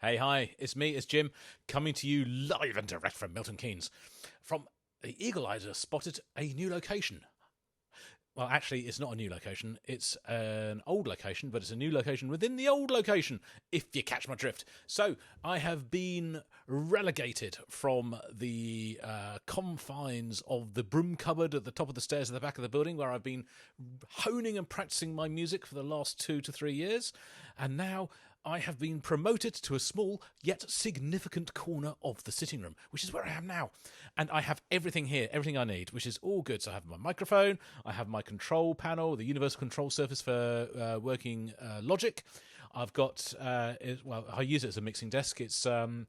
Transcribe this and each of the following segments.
Hey, hi, it's me, it's Jim, coming to you live and direct from Milton Keynes. From the Eagle Eyes have spotted a new location. Well, actually, it's not a new location, it's an old location, but it's a new location within the old location, if you catch my drift. So, I have been relegated from the confines of the broom cupboard at the top of the stairs at the back of the building, where I've been honing and practicing my music for the last 2 to 3 years, and now I have been promoted to a small yet significant corner of the sitting room, which is where I am now. And I have everything here, everything I need, which is all good. So I have my microphone, I have my control panel, the universal control surface for working Logic. I've got, I use it as a mixing desk. It's an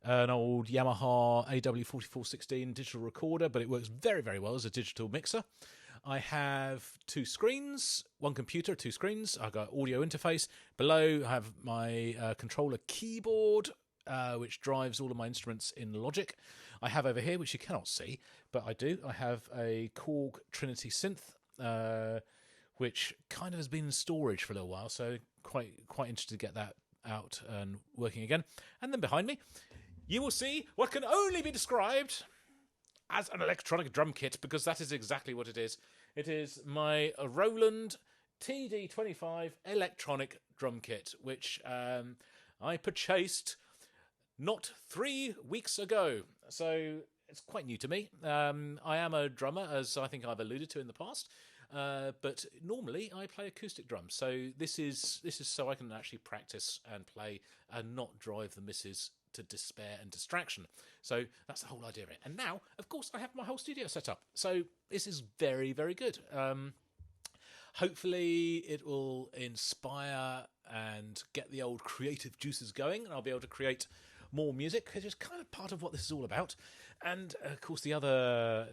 old Yamaha AW4416 digital recorder, but it works very, very well as a digital mixer. I have 2 screens, 1 computer, 2 screens. I've got audio interface. Below, I have my controller keyboard, which drives all of my instruments in Logic. I have over here, which you cannot see, but I do. I have a Korg Trinity synth, which kind of has been in storage for a little while, so quite interested to get that out and working again. And then behind me, you will see what can only be described as an electronic drum kit, because that is exactly what it is. It is my Roland TD25 electronic drum kit, which I purchased not 3 weeks ago. So it's quite new to me. I am a drummer, as I think I've alluded to in the past, but normally I play acoustic drums. So this is so I can actually practice and play and not drive the missus to despair and distraction. So that's the whole idea of it. And now, of course, I have my whole studio set up. So this is very, very good. Hopefully it will inspire and get the old creative juices going, and I'll be able to create more music, which is kind of part of what this is all about. And of course the other,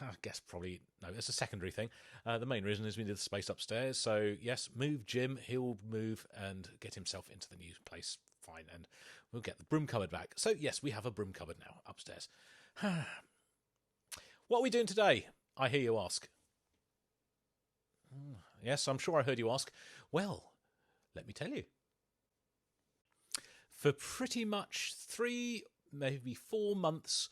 I guess probably, no, it's a secondary thing. The main reason is we need the space upstairs. So yes, move Jim, he'll move and get himself into the new place. Fine, and we'll get the broom cupboard back. So yes, we have a broom cupboard now upstairs. What are we doing today, I hear you ask? Yes, I'm sure I heard you ask. Well, let me tell you. For pretty much 3, maybe 4 months,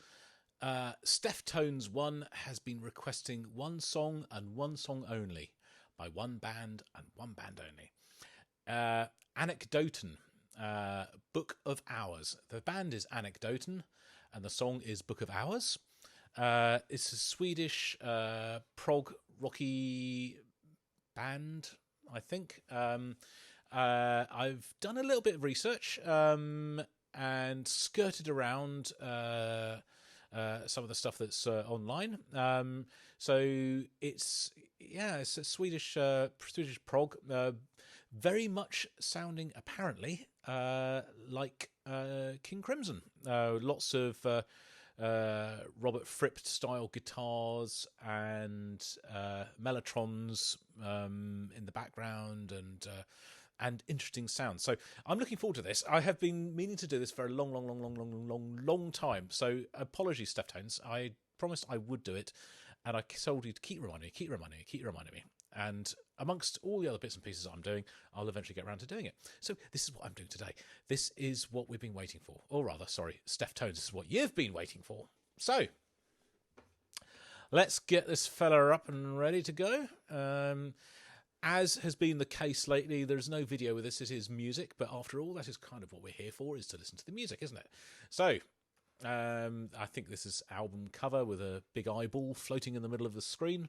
Steph Tones 1 has been requesting one song and one song only by one band and one band only. Anekdoten, Book of Hours. The band is Anekdoten and the song is Book of Hours. It's a Swedish prog rocky band, I think. I've done a little bit of research and skirted around some of the stuff that's online. So it's a Swedish prog, very much sounding apparently like King Crimson. Lots of Robert Fripp style guitars and mellotrons in the background and interesting sounds. So I'm looking forward to this. I have been meaning to do this for a long time. So apologies, Steph Tones. I promised I would do it, and I told you to keep reminding me. And amongst all the other bits and pieces I'm doing, I'll eventually get around to doing it. So this is what I'm doing today. This is what we've been waiting for. Or rather, sorry, Steph Tones, this is what you've been waiting for. So let's get this fella up and ready to go. As has been the case lately, there's no video with this. It is music, but after all, that is kind of what we're here for, is to listen to the music, isn't it? So I think this is album cover with a big eyeball floating in the middle of the screen.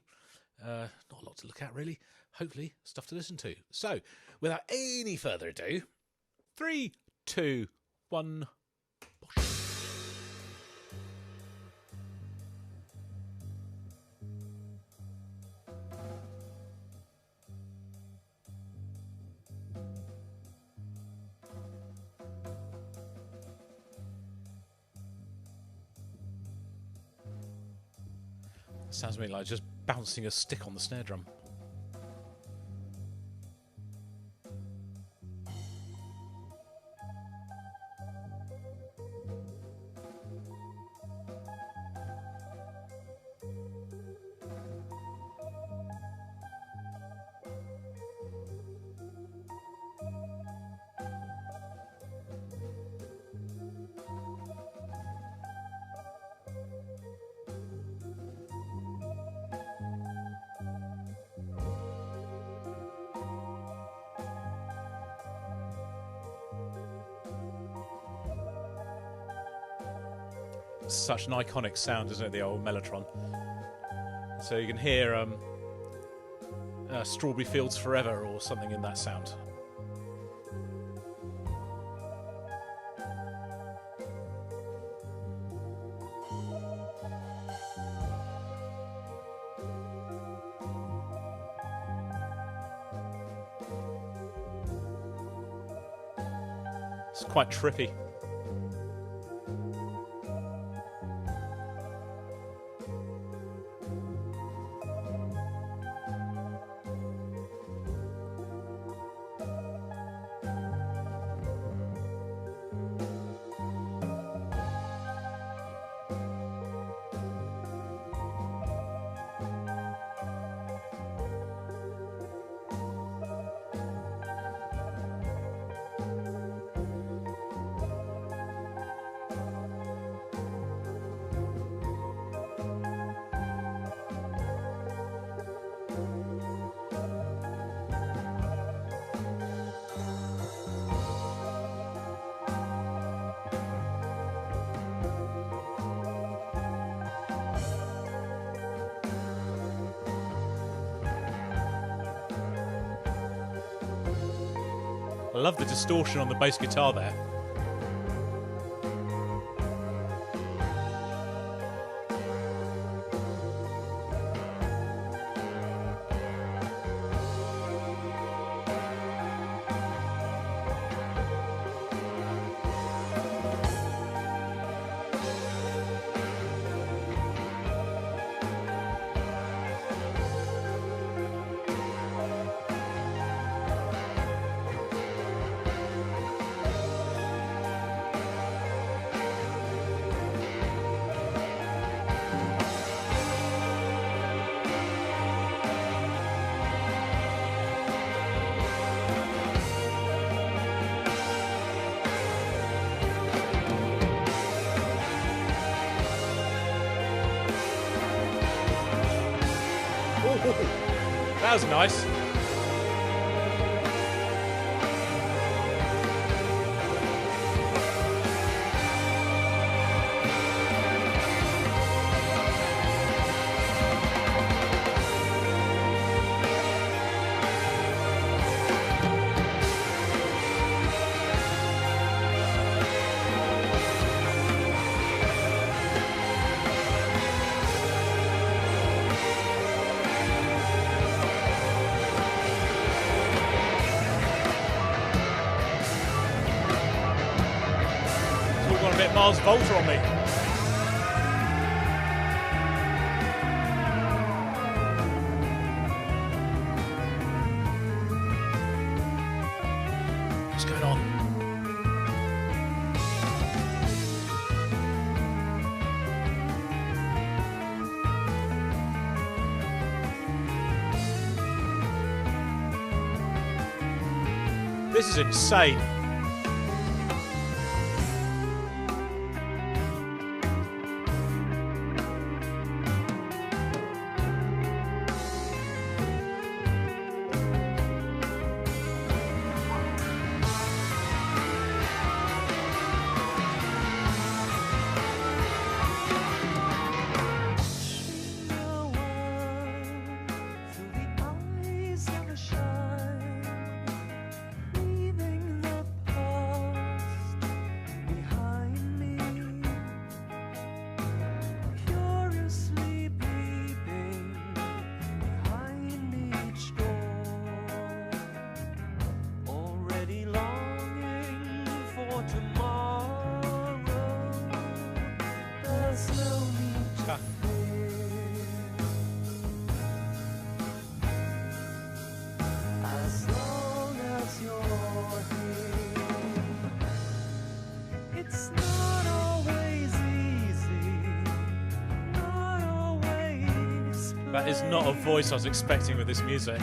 Not a lot to look at, really. Hopefully, stuff to listen to. So, without any further ado, 3, 2, 1, bosh. Sounds to me like just bouncing a stick on the snare drum. such an iconic sound, isn't it? The old mellotron. So you can hear Strawberry Fields Forever or something in that sound. It's quite trippy. I love the distortion on the bass guitar there. That was nice. Got a bit Mars Volta on me. What's going on? This is insane. That is not a voice I was expecting with this music.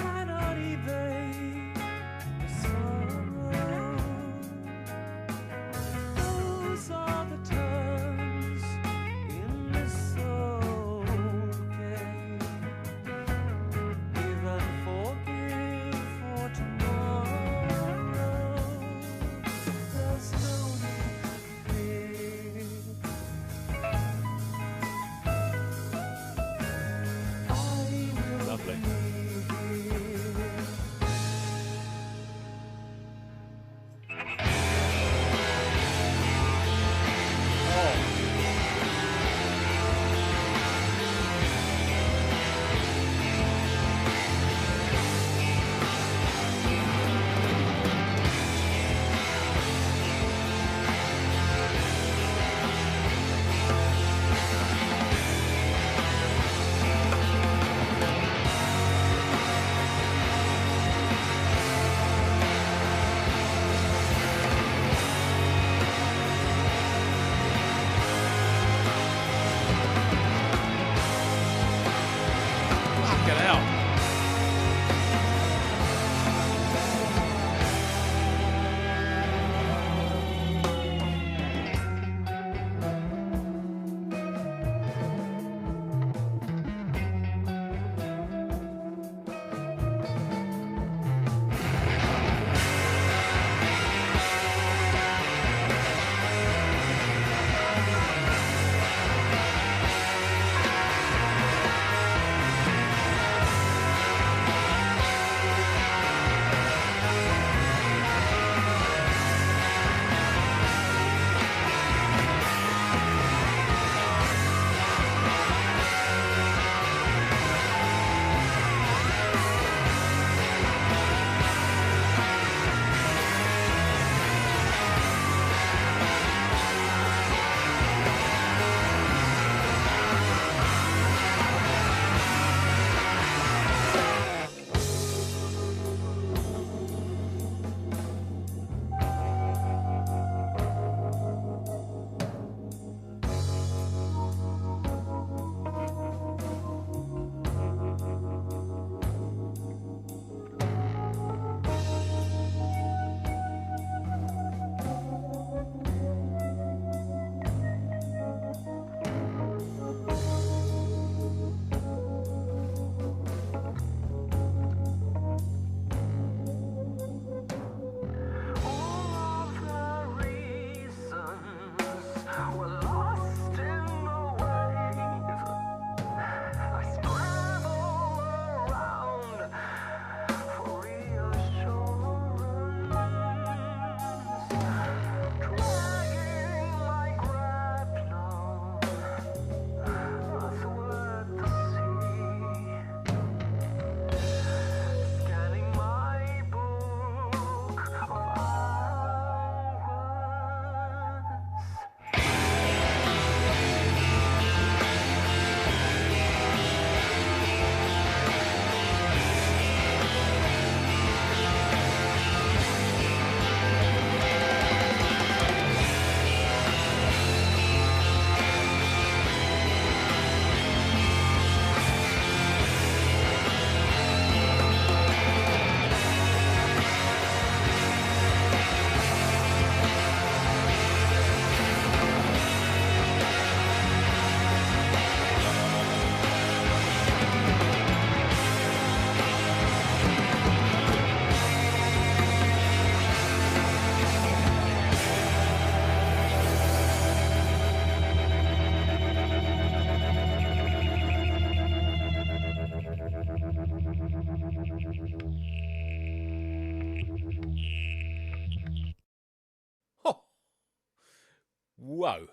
Whoa.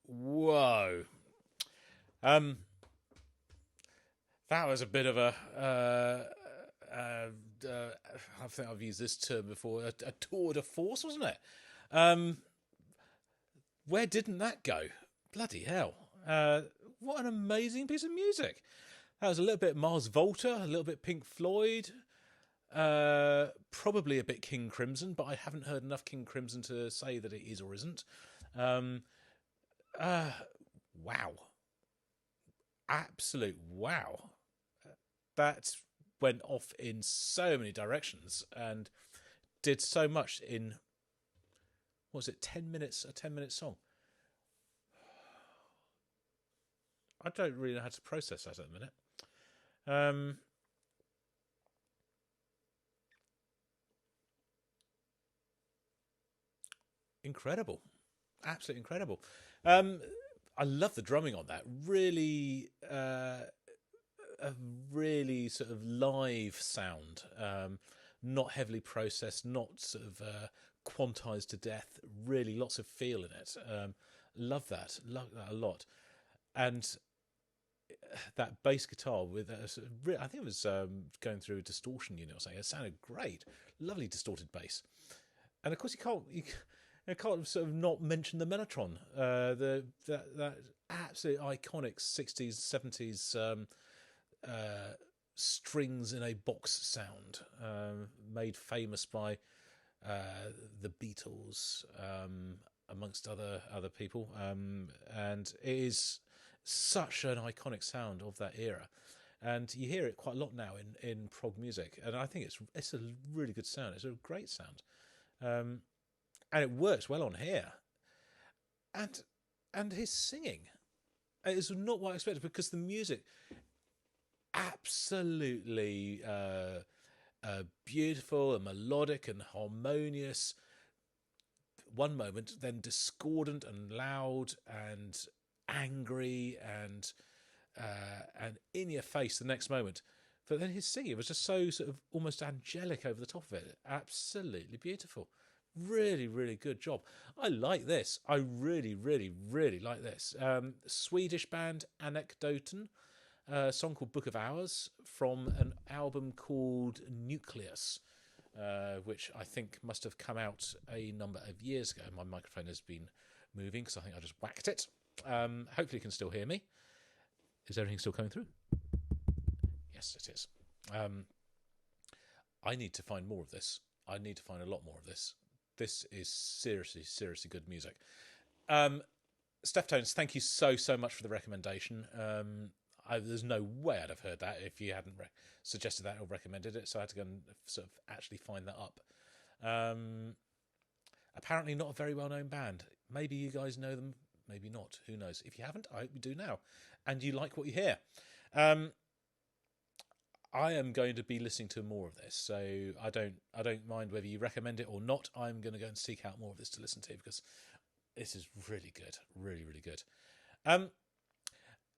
Whoa. Um, that was a bit of a. I think I've used this term before. A tour de force, wasn't it? Um, where didn't that go? Bloody hell! What an amazing piece of music. That was a little bit Mars Volta, a little bit Pink Floyd, probably a bit King Crimson, but I haven't heard enough King Crimson to say that it is or isn't. Um, wow. Absolute wow. That went off in so many directions and did so much in, what was it, 10 minutes, a 10-minute song. I don't really know how to process that at the minute. Incredible. Absolutely incredible. I love the drumming on that. Really, a really sort of live sound. Not heavily processed, not sort of quantized to death. Really, lots of feel in it. Love that a lot. And that bass guitar with I think it was going through a distortion unit or something. It sounded great. Lovely distorted bass. And of course, you can't sort of not mention the Mellotron, that absolute iconic 60s, 70s strings in a box sound, made famous by the Beatles, amongst other people, and it is such an iconic sound of that era. And you hear it quite a lot now in prog music, and I think it's a really good sound. It's a great sound. And it works well on here. And his singing is not what I expected, because the music absolutely beautiful and melodic and harmonious. One moment, then discordant and loud and angry and in your face the next moment. But then his singing was just so sort of almost angelic over the top of it. Absolutely beautiful. Really, really good job. I like this. I really, really, really like this. Swedish band Anekdoten, a song called Book of Hours from an album called Nucleus, which I think must have come out a number of years ago. My microphone has been moving because I think I just whacked it. Hopefully you can still hear me. Is everything still coming through? Yes, it is. I need to find more of this. I need to find a lot more of this. This is seriously, seriously good music. Steph Tones, thank you so much for the recommendation. There's no way I'd have heard that if you hadn't suggested that or recommended it, so I had to go and sort of actually find that up. Apparently not a very well-known band. Maybe you guys know them, maybe not. Who knows? If you haven't, I hope you do now. And you like what you hear. I am going to be listening to more of this, so I don't mind whether you recommend it or not. I'm going to go and seek out more of this to listen to, because this is really good, really, really good.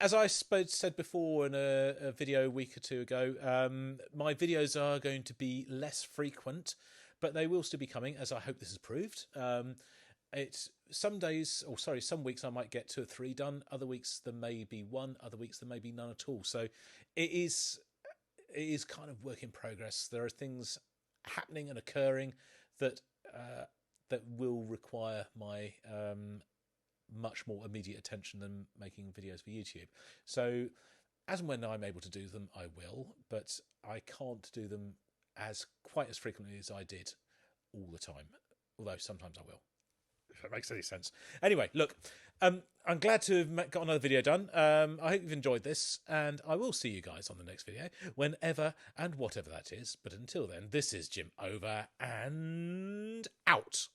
As I said before in a video a week or two ago, my videos are going to be less frequent, but they will still be coming, as I hope this has proved. It's some weeks I might get 2 or 3 done. Other weeks there may be 1. Other weeks there may be none at all. So it is kind of work in progress. There are things happening and occurring that will require my much more immediate attention than making videos for YouTube. So as and when I'm able to do them, I will, but I can't do them quite as frequently as I did all the time, although sometimes I will, if that makes any sense. Anyway, look, I'm glad to have got another video done. I hope you've enjoyed this, and I will see you guys on the next video, whenever and whatever that is. But until then, this is Jim, over and out.